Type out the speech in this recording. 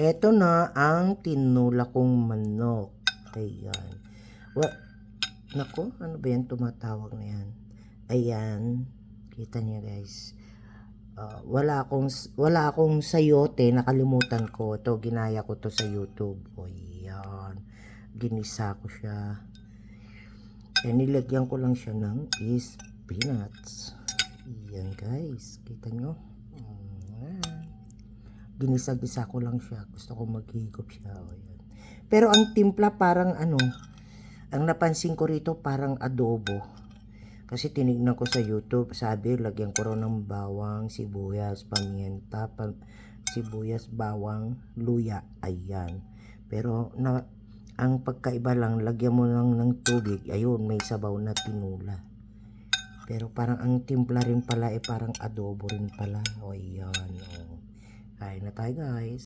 Eto na ang tinula kong manok. Ayan. Nako, ano ba yan tumatawag na yan? Ayan. Kita niyo guys. Wala akong sayote, nakalimutan ko. Ito, ginaya ko to sa YouTube. O yan. Ginisa ko siya. Nilagyan ko lang siya ng peanuts. Yan guys, kita nyo. Ginisa-gisa ko lang siya. Gusto ko maghigop siya. O, yan. Pero ang timpla parang ang napansin ko rito parang adobo. Kasi tinignan ko sa YouTube, sabi lagyan ko raw ng bawang, sibuyas, pamienta, sibuyas, bawang, luya. Ayan. Pero ang pagkaiba lang, lagyan mo lang ng tubig. Ayun, may sabaw na tinula. Pero parang ang timpla rin pala parang adobo rin pala. O yan. O. Kain na tayo guys.